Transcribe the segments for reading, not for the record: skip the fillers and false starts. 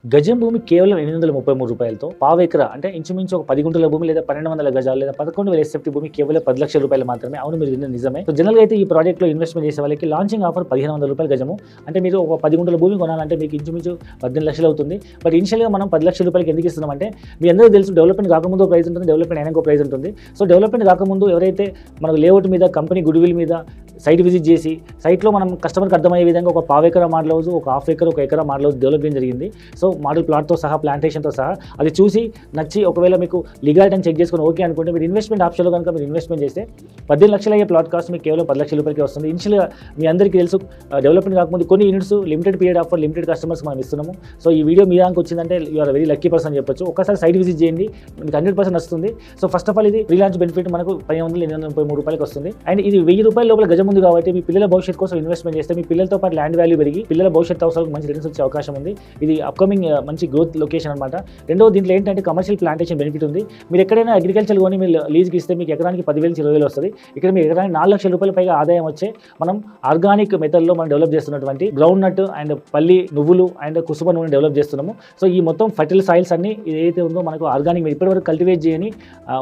గజం భూమి కేవలం రూ. 833 పావు ఎకరా అంటే ఇంచుమించు ఒక 10 గుంటల భూమి లేదా 1200 గజాలు లేదా 11,000 ఎస్ఎఫ్టీ భూమి కేవలం 10 లక్షల రూపాయలు మాత్రమే. అవును, మీరు విన్నది నిజమే. సో జనరల్గా అయితే ఈ ప్రాజెక్ట్లో ఇన్వెస్ట్మెంట్ చేసే వాళ్ళకి లాంచింగ్ ఆఫర్ రూ. 1500 గజము. అంటే మీరు ఒక 10 గుంటల భూమి కొనాలంటే మీకు ఇంచుమించు 18 లక్షలు అవుతుంది. బట్ ఇనిషియల్గా మనం 10 లక్షల రూపాయలకి ఎందుకు ఇస్తున్నామంటే మీ అందరూ తెలుసు, డెవలప్మెంట్ కాకముందు ప్రైస్ ఉంటుంది, డెవలప్మెంట్ అయినాక ప్రైస్ ఉంటుంది. సో డెవలప్మెంట్ కాకముందు ఎవరైతే మనకు లేఅవుట్ మీద, కంపెనీ గుడ్విల్ మీద సైట్ విజిట్ చేసి సైట్లో మనం కస్టమర్కి అర్థమయ్యే విధంగా ఒక పావు ఎకరా మోడల్ హౌస్, ఒక హాఫ్ ఎకర్, ఒక ఎకరా మోడల్ హౌస్ డెవలప్ చేయడం జరిగింది. సో మోడల్ ప్లాట్తో సహా, ప్లాంటేషన్తో సహా అది చూసి నచ్చి ఒకవేళ మీకు లీగాలిటీ చెక్ చేసుకుని ఓకే అనుకుంటే మీరు ఇన్వెస్ట్మెంట్ ఆప్షన్లో కనుక మీరు ఇన్వెస్ట్మెంట్ చేస్తే 18 లక్షలు అయ్యే ప్లాట్ కాస్ట్ మీకు కేవలం 10 లక్షల రూపాయలకి వస్తుంది. ఇనిషియల్గా మీ అందరికీ తెలుసు, డెవలప్మెంట్ కాకముందు కొన్ని units limited period offer, limited customers మనం ఇస్తున్నాము. సో ఈ వీడియో మీ దానికి వచ్చిందంటే you are very lucky person చెప్పొచ్చు. ఒక్కసారి సైట్ విజిట్ చేయండి, మీకు 100% వస్తుంది. సో ఫస్ట్ ఆఫ్ ఆల్ ఇది రీలాంచ్ బెనిఫిట్ మనకు 1533 వస్తుంది. అండ్ ఇది ₹1000 లోపల గజం ఉంది కాబట్టి మీ పిల్లల భవిష్యత్తు కోసం ఇన్వెస్ట్మెంట్ చేస్తే మీ పిల్లలతో పాటు ల్యాండ్ వాల్యూ పెరిగి పిల్లల భవిష్యత్తు అవసరాలకు మంచి రిటర్న్స్ వచ్చే అవకాశం ఉంది. ఇది అప్కమింగ్ మంచి గ్రోత్ లొకేషన్ అనమాట. రెండో దీంట్లో ఏంటంటే కమర్షియల్ ప్లాంటేషన్ బెనిఫిట్ ఉంది. మీరు ఎక్కడైనా అగ్రికల్చర్ కొని మీరు లీజ్కి ఇస్తే మీకు ఎకరానికి 10,000-20,000 వస్తుంది. ఇక్కడ మీరు ఎకరానికి 4 లక్షల రూపాయల పైగా ఆదాయం వచ్చే మనం ఆర్గానిక్ మెథడ్లో మనం డెవలప్ చేస్తున్నటువంటి గ్రౌండ్ నట్ అండ్ పల్లి నువ్వులు అండ్ కుసుమ నూనె డెవలప్ చేస్తున్నాము. సో ఈ మొత్తం ఫర్టిల్ సాయిల్స్ అన్ని ఏదైతే ఉందో మనకు ఆర్గానిక్ ఇప్పటివరకు కల్టివేట్ చేయని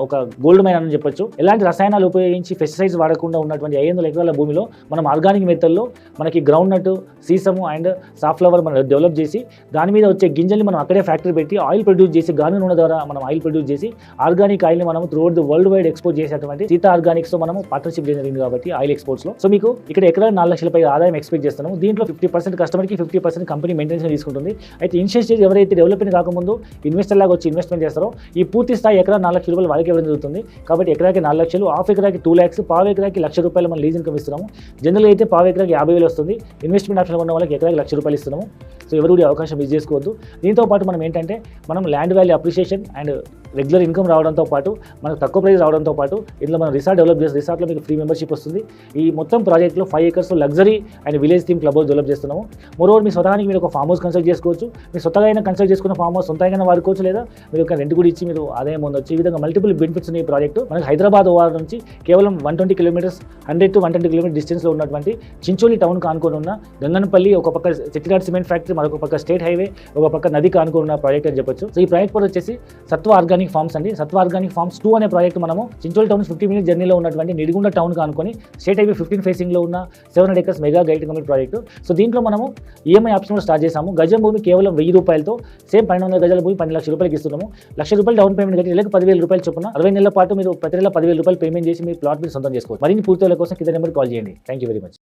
ఒక గోల్డ్ మైన్ అని చెప్పొచ్చు. ఎలాంటి రసాయనాలు ఉపయోగించి పెస్టిసైడ్స్ వాడకుండా ఉన్నటువంటి 500 ఎకరాల భూమిలో మనం ఆర్గానిక్ మెథడ్లో మనకి గ్రౌండ్ నట్, సీసము అండ్ సాఫ్లవర్ మనం డెవలప్ చేసి దాని మీద వచ్చే గింజల్ని మనం అక్కడే ఫ్యాక్టరీ పెట్టి ఆయిల్ ప్రొడ్యూస్ చేసి, గాను నూనె ద్వారా మనం ఆయిల్ ప్రొడ్యూస్ చేసి ఆర్గానిక్ ఆయిల్ని మనం throughout the world wide export చేసేటువంటి సీతా ఆర్గానిక్స్తో మనం పార్ట్నర్షిప్ జరిగింది కాబట్టి ఆయిల్ ఎక్స్పోర్ట్స్లో. సో మీకు ఇక్కడ ఎకరా 4 లక్షల పై ఆదాయం ఎక్స్పెక్ట్ చేస్తున్నాము. దీంట్లో 50% కస్టమర్కి, 50% కంపెనీ మెయింటెనెన్స్ తీసుకుంటుంది. అయితే ఇనిషియల్ స్టేజ్ ఎవరైతే డెవలప్మెంట్ కాకముందు ఇన్వెస్టర్ లాగా వచ్చి ఇన్వెస్ట్మెంట్ చేస్తారో ఈ పూర్తి స్థాయి ఎకరా 4 లక్షల రూపాయలు వాళ్ళకి ఇవ్వడం జరుగుతుంది. కాబట్టి ఎకరాకి 4 లక్షలు, హాఫ్ ఎకరాకి 2 lakhs, పావు ఎకరాకి ₹1,00,000 మనం లీజ్ ఇన్కమ్ ఇస్తున్నాము. జనరల్గా అయితే పావు ఎకరాకి 50,000 వస్తుంది. ఇన్వెస్ట్మెంట్ ఆప్షన్ ఉన్న వాళ్ళకి ఎకరాకి ₹1,00,000 ఇస్తున్నాము. సో ఎవరు కూడా అవకాశం మిస్ చేసుకోవద్దు. దీంతో పాటు మనం ఏంటంటే మనం land value appreciation and regular income రావడంతో పాటు మనకు తక్కువ ప్రైస్ రావడంతో పాటు ఇందులో మనం రిసార్ట్ డెవలప్ చేస్తాం. రిసార్ట్లో మీకు ఫ్రీ మెంబర్షిప్ వస్తుంది. ఈ మొత్తం ప్రాజెక్ట్లో 5 acres luxury and village theme club house develop చేస్తున్నాము. మరోవర్ మీ స్వతహానికి మీరు ఒక ఫామ్ హౌస్ కన్స్ట్రక్ట్ చేసుకోవచ్చు. మీరు స్వతగా అయినా కన్స్ట్రక్ట్ చేసుకున్న ఫామ్ హౌస్ సొంతంగా వాడుకోవచ్చు, లేదా మీరు ఒక రెంట్ కూడా ఇచ్చి మీరు ఆదాయం పొందొచ్చు. ఈ విధంగా మల్టిపుల్ బెనిఫిట్స్ ఉన్నాయి. ఈ ప్రాజెక్టు మనకి హైదరాబాద్ ఓవర్ నుంచి కేవలం 120 కిలోమీటర్స్, 100 to 120 కిలోమీటర్ డిస్టెన్స్లో ఉన్నటువంటి చించోలి టౌన్ కానుకొని ఉన్న గంగనపల్లి, ఒక పక్క చెట్టినాడ్ సిమెంట్ ఫ్యాక్టరీ, మరొక పక్క స్టేట్ హైవే, ఒక పక్క నది కానుకొని ఉన్న ప్రాజెక్ట్ అని చెప్పొచ్చు. సో ఈ ప్రాజెక్ట్ కూడా వచ్చేసి సత్వ ఆర్గానిక్ ఫార్మ్స్ అండి. సత్వ ఆర్గానిక్ ఫార్మ్స్ 2 అనే ప్రాజెక్ట్ మనము చించోలి టౌన్ 50 minutes జర్నీలో ఉన్నటువంటి నిడిగుండ టౌన్ కానుకొని స్టేట్ హైవే 15 ఫేసింగ్లో ఉన్న 700 acres mega guide committee project. So దీంట్లో మనము ఈఎంఐ ఆప్షన్ స్టార్ట్ చేసాము. గజం భూమి కేవలం ₹1000 సేమ్ 1200 గజాల భూమి 10 లక్షల రూపాయలకి ఇస్తున్నాము. ₹1,00,000 డౌన్ పేమెంట్ కట్టి నెలకు ₹10,000 చొప్పున 60 నెలల పాటు మీరు ప్రతి నెల ₹10,000 పేమెంట్ చేసి మీ ప్లాట్ మీరు సొంతం చేసుకోవచ్చు. మరిన్ని పూర్తి కోసం కింద నెంబర్ కాల్ చేయండి. Thank you very much.